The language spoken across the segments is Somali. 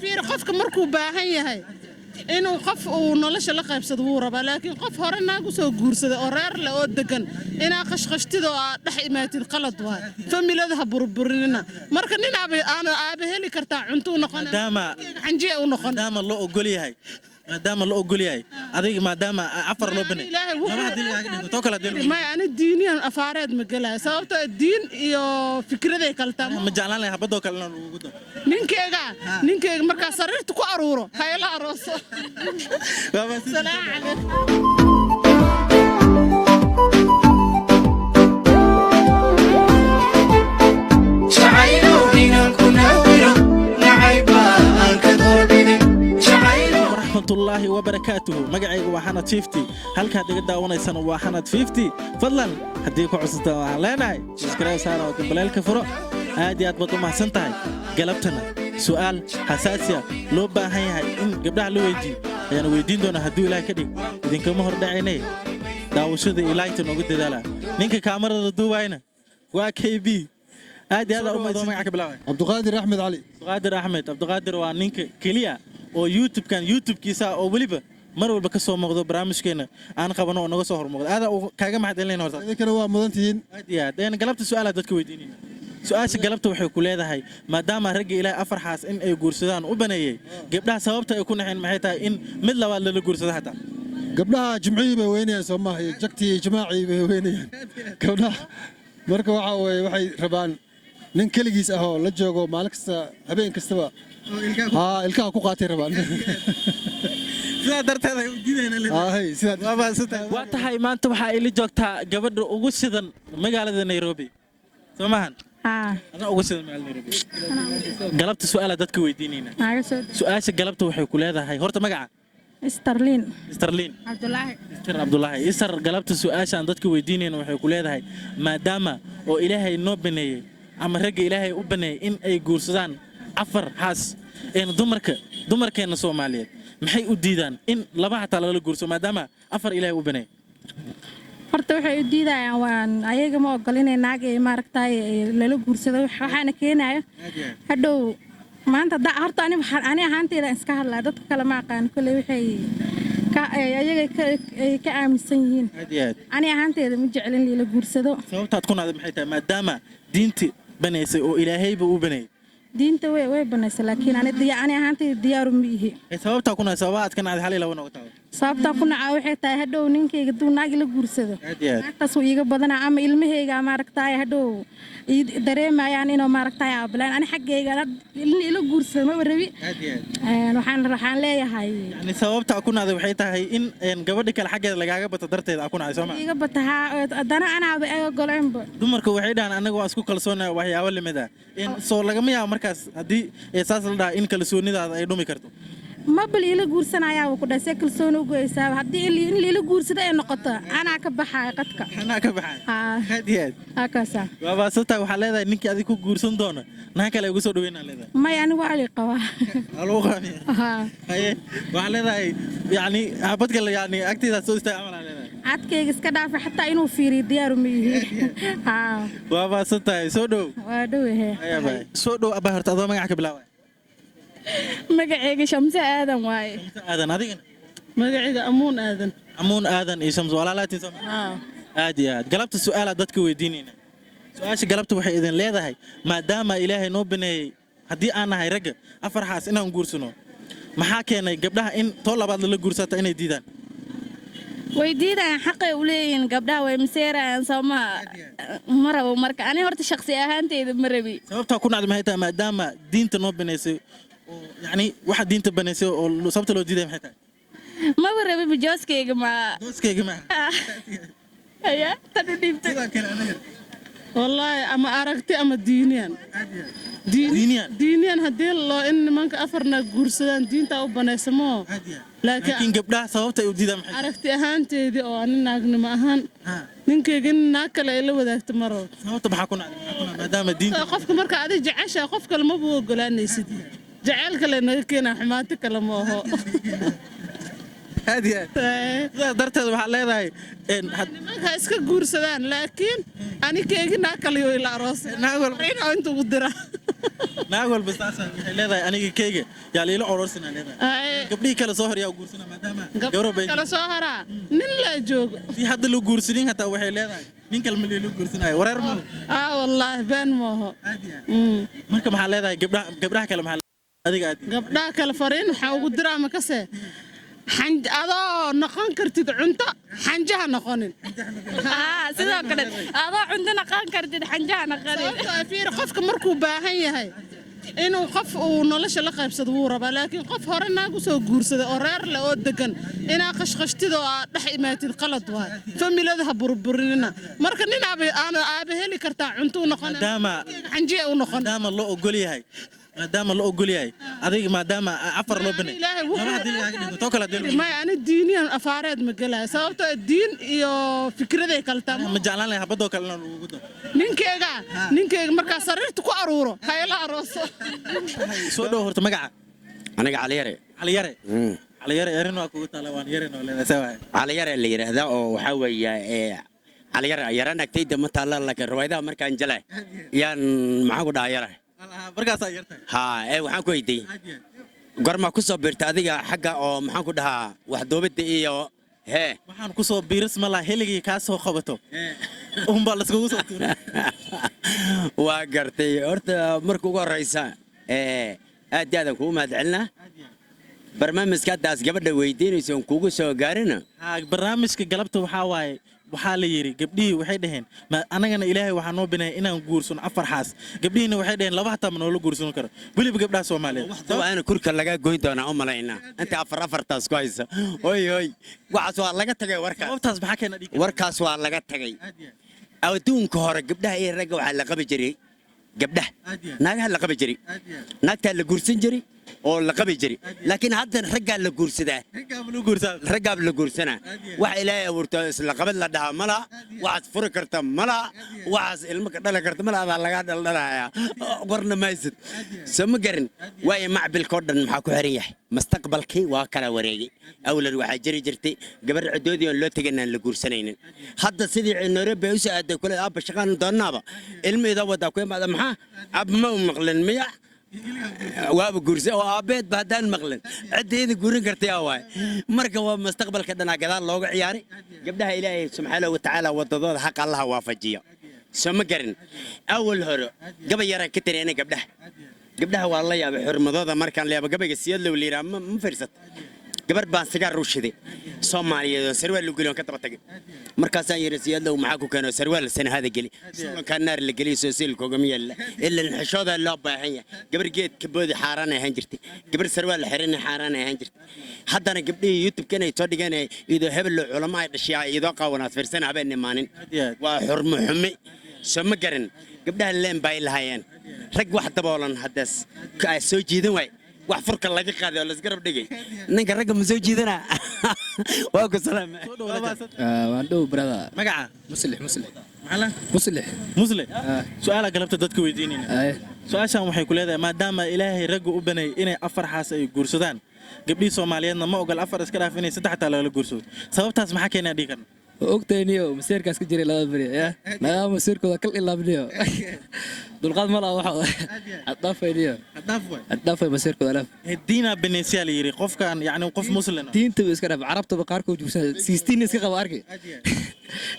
fiir qofka markuu baahan yahay inuu qof uu nolosha la qaybsado wuu rabaa laakiin qof hore naagu soo guursaday oo reer leh oo degan inaa qashqashtid oo aad dhex imaatid qalad waay familada ha burburinina marka nin aaba heli kartaa cunto u noqon xanjiye u noqon maadaama loo ogol yahay adiga maadaama afar loo banay ma ana diiniyan afaareed ma galay sababtoo diin iyo fikraday kala tahay ma jeclaan lahay habadoo kale inaan ugu daro ninkeyga markaa sariirta ku aruuro hayla arooso salaam calaykum الله وبركاته مقعي وحنا تشيفتي هل كان دقدا ونيسان وحنا تشيفتي فضلا هديكو عصتا ليناي سكراي سارة وكبلال كفرو هادي أدبطو محسنتاي قلبتنا سؤال حساسية لو باهي هاي إن قبلها لو يجي يعني ويدين دونا هدو إلهي كدي إذن كمهر داعيني داوشو دي إلهي تنوغد دالا نينك كاميرا ردو باينا وكي بي هادي هذا أمي دوما معك بلاوي عبد القادر أحمد علي عبد القادر وانينك كليا oo YouTube-kiisa oo waliba mar walba ka soo muuqdo barnaamijkeena aan qabano oo naga soo hormuuqdo aad kaaga mahadcelinayna horta idinkana waa mudantihiin aad galabta su'aalaha dadka weydiinayna su'aasha galabta waxay ku leedahay maadaama ragga Ilaahay afar xaas in ay guursadaan u baneeyay gabdhaha sababta ay ku naxeen maxay tahay in mid labaad la guursado hataa gabdhaha jimcii bay weynayaan Soomaaliya jagtii jimaaci bay weynayaan gabdhaha marka waxa waxay rabaan nin kaligiis ah oo la joogo maalin kasta habeen kastaba ilkaha ku qaatay rabaan sida darteeda ay u diidayna waa tahay maanta waxaa ila joogtaa gabadha ugu shidan magaalada Nairobi Soomahan ana ugu shidan magaalada Nairobi galabta su'aala dadka weydiinayna su'aasha galabta waxay ku leedahay horta magaca Sterling Abdullahi galabta su'aasha dadka weydiinayna waxay ku leedahay maadaama oo Ilaahay noo baneeyay ama ragga Ilaahay u baneeyay in ay guursadaan afar xaas in dumarkeena Soomaaliyeed maxay u diidaan in laba xataa la guurso maadaama afar Ilaahay u banay horta waxay u diidayaan waan ayaga ma ogolinay naag ay maaragtay la guursado waxaana keenayo hadhow maanta horta ani ahaanteeda iska hadlaa dadka kale ma aqaan kulay waxay ayaga ka aaminsan yihiin ani ahaanteeda ma jecelin la guursado sababtaad ku naad maxay tahay maadaama diinti banaysay oo Ilaahayba u banay diinta way banaysay laakiin ani ahaanteeda diyaar uma ihi sababta ku naad sababaad kan aad halay lawan ugu tahay sababta ku naca waxay tahay hadhow ninkeyga duu naag la guursado naagtaas uu iga badanaa ama ilmaheyga maaragtay hadhow dareemayaan inuu maaragtay aabalaan ani xaggeyga ila guursado ma rabi waxaan leeyahay yani sababta ku naad waxay tahay in gabadha kale xaggeeda lagaaga bato darteeda ku naay Soomaa iga bataha adana anaaba ay goleynba dumarku waxay dhahan anaga waa isku kalsoonaa waxyaabo limada in soo lagama yaabo markaas hadii eesaas la dhaha in kalsoonidaada ay dhumi karto ma bal ila guursanaya ku dhasay kalsoon ugu haysaa hadii in ila guursado ay noqoto ana ka baxay qadka hadiyad akaasa baba sota waxa leedahay ninkii adigu ku guursan doono naan kale ugu soo dhaweynaa leedahay ma yani waa ali qaba aloo qaani haye waxa leedahay yani habad kale yani agtiida soo isticmaal leedahay adkayga iska dhaaf xataa inuu fiiriyo diyaar uma yihiin baba sota soo dhow waa dhowehe soo dhow aba horta adoo magaca ka bilaaway magacayga Shamsi Aadan waaye Aadan adiga magacayga Amuun Aadan iyo Shamsi walaalaatiin aad galabta su'aala dadka weydiinayna su'aasha galabta waxay idin leedahay maadaama Ilaahay noo baneeyay hadii aan nahay rag afar xaas inaan guursano maxaa keenay gabdhaha in too labaad la guursata inay diidaan way diidaan xaqay u leeyihiin gabdhaha way maseerayaan Soomaa marabo marka ani horta shakhsi ahaanteyda ma rabi sababta ku nacday maxay tahay maadaama diinta noo baneysay يعني واحد دين تبنيسي أو صبت له جديد محتاج ما برا بجوز كيك ما هيا تدريبت والله أما أرقتي أما دينيان هدي الله إن منك أفرنا جورسان دين تاو بنيسمو لكن قبلها صوبت جديد محتاج أرقتي أهانتي دي أو أنا ناقن ما أهان نينك جن ناكل إلا وذاك تمرر صوت بحكون ما دام الدين قفك مركا عادي جعشة قفك المبو قلاني سيدي جعلك لأنه كنا حماتك لما هو هادي درتها waxaa leedahay nimanka iska guursadaan laakiin ani keegina kaliyo ila aroos inta ugu dira naagol bastaasa waxay leedahay aniga keega yaa leelo aroosina leedahay gabdhii kala soo hor yaa guursana maadaama gabdho bay kala soo haraa nin la joogo si hadda loo guursadin hata waxay leedahay nin kale ma leelo guursanayo wareer ma wallahi been mooho marka maxaa leedahay gabdhaha kale maxaa adiga gabdhaha kala fariin waxa ugu diraa ma kase adoo noqon kartid cunto xanjaha noqonin sidoo kale adoo cunto noqon kartid xanjaha noqonin fiir qofka markuu baahan yahay inuu qof uu nolosha la qaybsado wuu rabaa laakiin qof hore naagu soo guursaday oo reer leh oo degan inaa qashqashtid oo aad dhex imaatid qalad waay familada ha burburinina marka nin aaba heli kartaa cunto u noqon xanjiya u noqon maadaama loo ogol yahay maadaama loo ogol yahay adiga maadaama afar loo banay lama hadii laga dhigo to kala deel ma ani diiniyan afaareed ma galay sababtoo diin iyo fikraday kala taa ma jeclaan lahay habadoo kale inaan ugu daro ninkeyga markaa sariirta ku aruuro hayla arooso soo dhow horta magaca aniga cali yare erin waa kugu tala waan yarin oo leedahay cali yare la yiraahdaa oo waxa weeye cali yare yaran agtayda ma taala laakiin riwaayadaha markaan jalay yaan maxaa ku dhahay yare markaas ay yartay waxaan ku weydiiyey gorma ku soo biirta adiga xagga oo maxaan ku dhahaa wax doobada iyo waxaan ku soo biiris ma laha heligii ka soo qabato baa la iskugu soo tuuray waa gartay horta marka ugu horeysa aad aadan kugu mahadcelinaa barnaamijkaadaas gabadha weydiinayso on kugu soo gaarina barnaamijka galabta waxaa waaye waxaa la yiri gabdhii waxay dhaheen anagana ilaahay waxaa noo binay inaan guursano afar xaas gabdhiina waxay dhaheen laba hataa ma noola guursan karo weliba gabdhaha Soomaaliyeed waxaa ana kurka laga goyn doonaa u malaynaa inta afartaas ku haysa oy waxaas waa laga tagay warkaas maxaa keena dhig warkaas waa laga tagay adduunka hore gabdhaha iyo ragga waxaa la qabi jiray gabdhaha naagaha la qabi jiray naagtaa la guursan jiray oo la qabi jiray laakiin hadda raggaa la guursadaa raggaa la guursanaa wax ilaahay abuurto isla qabad la dhahaa mala waxaad furi karta mala waxaas ilmo ka dhala karta mala adaa lagaa dhaldhalayaa qorna maysid soo ma garin waayo macbilkoo dhan maxaa ku xiran yahay mustaqbalkii waa kala wareegay awlan waxaa jiri jirtay gabar cidoodii oon loo tegin aan la guursanaynin hadda sidii Nairobi ay u soo aaday kule aabba shaqaan doonaaba ilmeeda wada ku imaada maxaa ab ma u maqlan miya waaba guursa oo aabeed baadaan maqlan cideeda guurin kartay waay marka waa mustaqbalka dhana gadaal looga ciyaaray gabdhaha ilaahay subhanahu wa ta'ala wadadooda xaq Allah waafajiyo soo ma garin awal hore gabayara ka tireen gabdhaha waa la yaabay xurmadooda markaan leeyahay gabayga siyad loo liiraa ma fiirsat gabar baan sigaar ruushiday Soomaaliyeed sarwaal lu geliyo ka daba tagay markaas aan yiri siyad loo maxaa ku keeno sarwaal sanahada gali kan naar la galiyo silkooga miyal illa xishooda loo baahan yahay gabar geed ka boodi xaaraan ahaan jirtay gabar sarwaal xiran xaaraan ahaan jirtay haddana gabdhii YouTube kana soo dhiganay idoo hebel culamo ay dhashay idoo qaawanaad fiirsan habeen imaanin waa xurmo xumi soo ma garan gabdhaha leen bay lahaayeen rag wax daboolan hadaas ka soo jiidan way wax furka laga qaaday oo la isgarab dhigay ninka ragga ma soo jiidana waa ku salaam waan dhow brother magaca muslix maxaa muslix su'aala galabta dadka weydiinayna su'aashan waxay ku leedahay maadaama ilaahay ragga u banay inay afar xaas ay guursadaan gabdhii Soomaaliyeedna ma ogol afar iska dhaaf inay saddex taa la guursado sababtaas maxaa keenay dhigan ogtayniyo masiirkaas ka jiray laba bari naga masiirkooda kal ilaabniyo dulqaad ma laha waxa adafayniyo adafay masiirkooda laaf diina beneesiya la yiri qofkan yaani qof muslim diinta iska dhaaf carabta qaarkood jugsan 16 iska qaba arki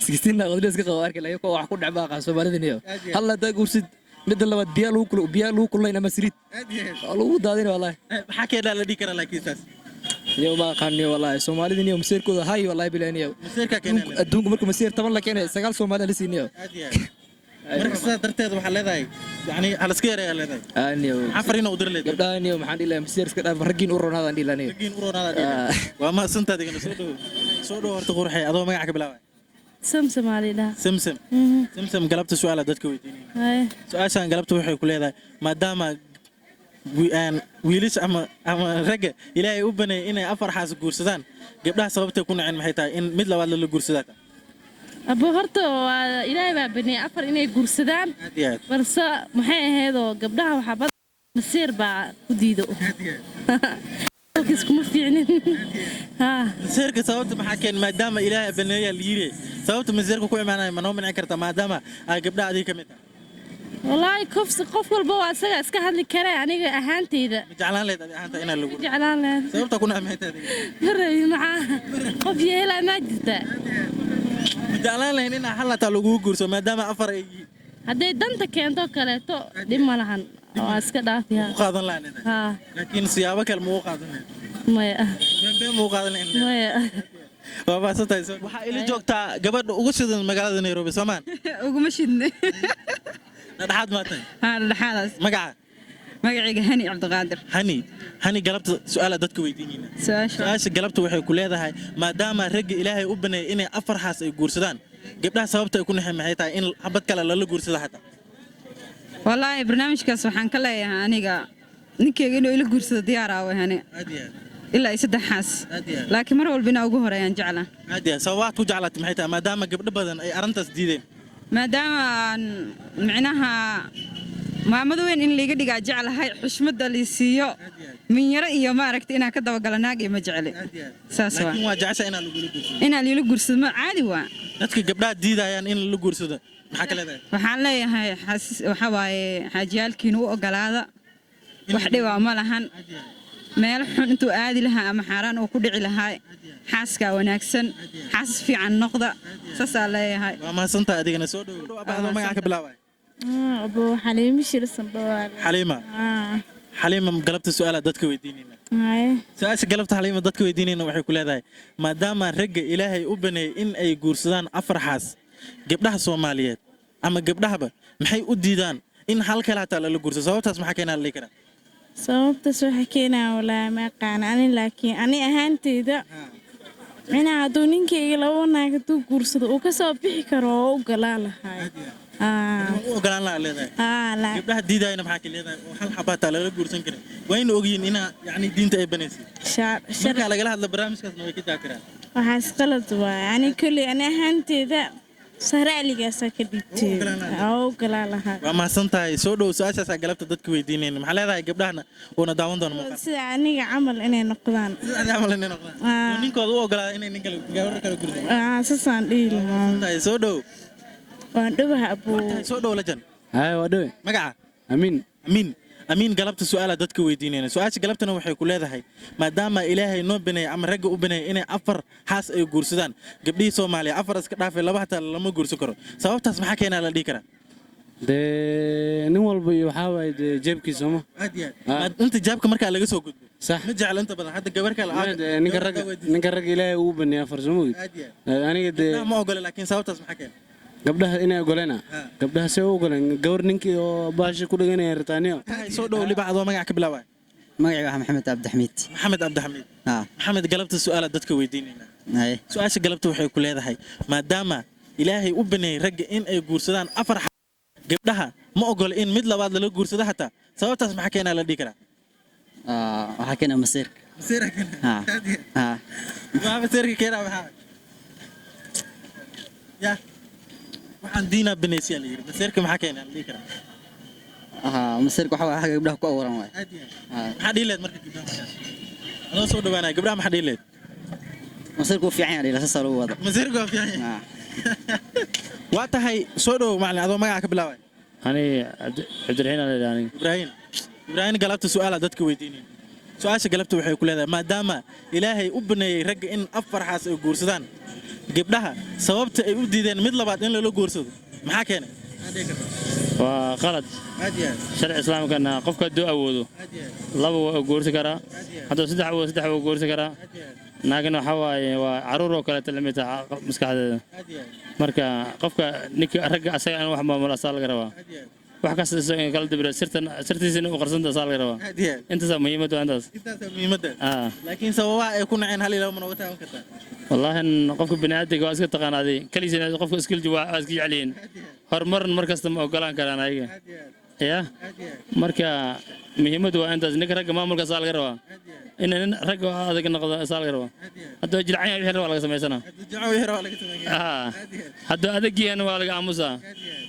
16 qodol iska qaba arki layo wax ku dhacba qaas Soomaalidaniyo halla da guursid mid labaad biya lagu kulayna masrid lagu daadin wallahi waxa keeda la dhigi kara laakiinsaas يوم ما قاني والله سومالي دنيا مسير كذا هاي والله بلانيا مسير كأنه الدنيا مركو مسير طبعا لكن سجال سومالي لسينيا مركز درتاد وحلا ذاي يعني على سكير يا ذاي أنيو عفرين ودر لي قبل أنيو محل الله مسير سكر فرقين أورون هذا عندي لانيو فرقين أورون هذا وما سنت هذا كنا سودو ورتقور حي أضو ما يعقب لا سمسم علي لا سمسم قلبت سؤال دتك ويديني سؤال شان قلبت وحي كل هذا ما دام wiilish ama ragga ilaahay u banay inay afar xaas guursadaan gabdhaha sababtay ku naceen maxay tahay in mid labaad la guursadaa abo horta ilaahay baa banay afar inay guursadaan balse maxay ahaydoo gabdhaha waxa bad masiir baa ku diido maseerkiis kuma fiicnin haa maseerka sababta maxaa keen maadaama ilaahay baneeya liire sababta maseerka ku imaanaya ma noo minci karta maadaama ay gabdhaha adiga ka mid ah wallaahi qof walba waa isaga iska hadli kare aniga ahaanteyda ma jeclaan leed adi ahaanta inaa lagu jeclaan lahayd sababta ku nacmeed adiga marabi macaa qof yeela ma jirta ma jeclaan lahayn inaa halataa lagu guurso maadaama afar ay hadday danta keento kaleeto dhib ma lahan waa iska dhaafiyaa u qaadan lahayn haa laakiin siyaabo kale ma u qaadan lahayn maya been ma u qaadan lahayn maya waa baasantahay waxaa ila joogtaa gabadha ugu shidan magaalada Nairobi Soomaan uguma shidnay dhexaad ma tahay haa dhexaadaas magaca magacayga hani cabdiqaadir hani galabta su'aala dadka weydiinayna su'aasha galabta waxay ku leedahay maadaama ragga ilaahay u baneeyay inay afar xaas ay guursadaan gabdhaha sababta ay ku naxay maxay tahay in habad kale lala guursado xataa wallaahi barnaamijkaas waxaan ka leeyahay aniga ninkeyga inuu ila guursado diyaar ah wahane ilaa saddex xaas laakiin mar walba inaa ugu horeeyaan jeclaa sababaad ku jeclaatay maxay tahay maadaama gabdho badan ay arrintaas diideen maadaama aan micnaha maamada weyn in liiga dhigaa jeclahay xushmada la siiyo minyaro iyo maaragtay inaan ka dabagala naag iyo ma jecli saas waa laakiin waa jecesha inaan lagu guursado inaan liila guursado ma caadi waa dadka gabdhaha diidayaan in la guursado maxaa ka leedahay waxaan leeyahay waxa waaye xaajiyaalkiina u ogolaada wax dhibaa ma lahan meel xun intuu aadi lahaa ama xaaraan uu ku dhici lahaa xaaskaa wanaagsan xaasas fiican noqda saasaa leeyahay waa mahadsantahay adigana soo dhow abahdo magaca ka bilaabay abo xaliimo shirsan dhawaad xaliima galabta su'aala dadka weydiinayna su'aasha galabta xaliima dadka weydiinayna waxay ku leedahay maadaama ragga ilaahay u baneeyay in ay guursadaan afar xaas gabdhaha Soomaaliyeed ama gabdhahaba maxay u diidaan in hal kale hataa la guursado sababtaas maxaa keenaa la kara sababtaas waxa keenaa walaa ma qaan ani laakiin ani ahaanteyda mina hadduu ninkeyga laba naag hadduu guursado uu ka soo bixi karo oo u galaan lahaay ogolaan la leedahay gabdhaha diidayna maxaa ka leedahay oo hal xabata laga guursan karin waa in ogyiin ina yani diinta ay baneysay marka laga hadla barnaamijkaasna way ka jaakaraan waxaas qalad waay ani kulli ani ahaanteyda saraaligaas ka dhigtay oo galaan lahaa waa mahadsantahay soo dhow su'aashaas galabta dadka weydiinayna maxaa leedahay gabdhahana oo daawan doona muuqaal sida aniga camal inay noqdaan ninkooda u ogolaaday inay ninka gabar kale guursadaan sasaan dhihi lahaa soo dhow waan dhawaha abuu soo dhow lajan waa dhawe magaca amiin galabta su'aala dadka weydiinayna su'aasha galabtana waxay ku leedahay maadaama ilaahay noo baneeyay ama ragga u baneeyay inay afar xaas ay guursadaan gabdhihii Soomaaliya afar iska dhaafay laba hataa lama guursan karo sababtaas maxaa keenaa la dhihi karaa nin walba iyo waxa waay jeebkiisa ma inta jaabka markaa laga soo gudbo صح ma jecla inta badan hadda gabar kale ninka rag ilaahay uu baneeyaa farsamooyin aniga de ma ogola laakiin sababtaas maxaa keenaa gabdhaha inay ogoleena gabdhaha say u ogoleen gabar ninkii oo baasha ku dhaganaya ritaaniyo soo dhow libacdo magaca ka bilaabay magacayga maxamed cabdixamiid maxamed galabta su'aala dadka weydiinayna su'aasha galabta waxay ku leedahay maadaama ilaahay u baneeyay ragga in ay guursadaan afar gabdhaha ma ogola in mid labaad la guursado hataa sababtaas maxaa keenaa la dhigi karaa waxa keenaa masiirka masiirka keenaa maxaa ya waxaan diina baneysay la yiri masiirka maxaa keenaa la dhigi karaa masiirka waxa waxa gabdhaha ku awaran waay maxaa dhiileed marka gabdhaha adoo soo dhawaanay gabdhaha maxaa dhiileed masiirku fiican yahay la soo wada masiirku fiican yahay waa tahay soo dhow macallin adoo magaca ka bilaabay ani Cabdirahiin aan ibrahim galabta su'aala dadka weydiinay su'aasha galabta waxay ku leedahay maadaama ilaahay u baneeyay ragga in afar xaas ay guursadaan gabdhaha sababta ay u diideen mid labaad in la guursado maxaa keenay waa qalad sharci islaamkana qofka duu awoodo laba waa guursan karaa hadda saddex waa guursan karaa naagana waxa waaye waa caruur oo kale tilmaamta maskaxdeeda marka qofka ninka ragga asaga aan wax maamul asaal laga rabaa wax kasta kala dibra sirtiisina u qarsanta asaal laga rabaa intaas muhiimad waa intaas laakiin sababaha ay ku naceen hal ilaa ma nooga taaban kartaa wallahi qofka bini'aadamka waa iska taqaanaaday kaliisina qofka iskil jawaa iska jeceliin horumarin markasta ma ogolaan karaan ayaga يا مركا مهمة وأنت إنك رجع ما ملك سال جروا إن رجع هذا كنا قضاء سال جروا هذا جرعين يحروا على سمع سنة هذا جيان ولا جاموسا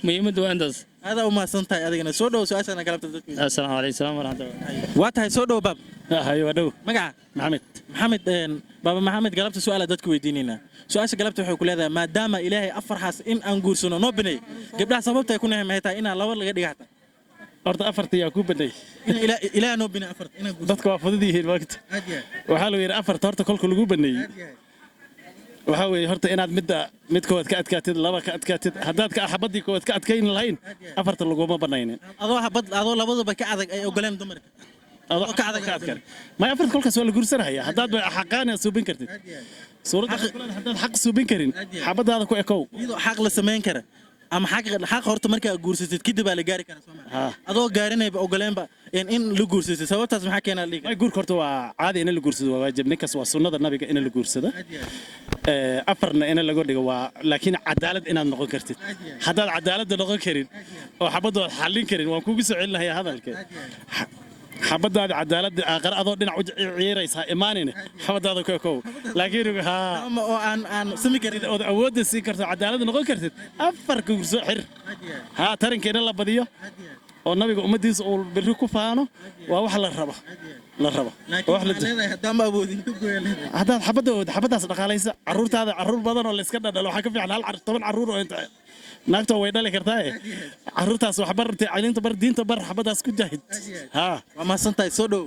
مهمة وأنت هذا وما سنتي هذا سودو سؤال أنا قلبت السلام عليكم السلام ورحمة الله واتها سودو باب هاي ودو مقع محمد بابا محمد قلبت سؤال دتك ويدينينا سؤال قلبت وحي كل هذا ما دام إلهي أفرحس إن أنقول سنو نبني قبلها سببته يكون هم هتا إن الله ولا قد قعدت أرد أفرت يا كوب بدي إلى نبني أفرت إن dadka waa fududyihiin waqti waxa la yiri afarta horta kolka lagu baneeyay waxa weey horta inaad midkood ka adkaatid laba ka adkaatid hadaad ka xabadii kood ka adkayn lahayn afarta lagu ma banaynin adoo labadaba ka adag ay ogoleen dumarka adoo ka adag ma afarta kolka soo la guursanaya hadaad xaqaan suubin kartid suurada hadaad xaq suubin karin xabadaada ku ekow iyadoo xaq la sameyn kara ama xaq horta markaa guursatid kadib baa la gaari karaa Soomaaliya adoo gaarinayba ogoleenba in la guursatid sababtaas maxaa keenaa liiga ay guurka horta waa caadi in la guursado waa waajib ninkaas waa sunnada nabiga in la guursado afarna in lagu dhigo waa laakiin cadaalad inaad noqon kartid hadaad cadaalad noqon karin oo xabadooda xallin karin waan kugu soo celinayaa hadalka xabadaada cadaaladda aakhir adoo dhinac u ciiraysa imaanina xabadaada ku ekow laakiin oo aan sami karin oo awoodda siin karto cadaalad noqon kartid afar ku soo xir tarankeena la badiyo oo nabiga ummadiisa uu birri ku faano waa wax la rabo wax la leedahay haddaan ma awoodin ku gooyay hadaad xabadaas dhaqaalaysa caruurtaada caruur badan oo la iska dhalo waxa ka fiican hal 10 caruur oo inta naagto way dhali kartaa caruurtaas wax bartay caylinta bar diinta bar xabadaas ku jaahid waa ma santahay soo dhow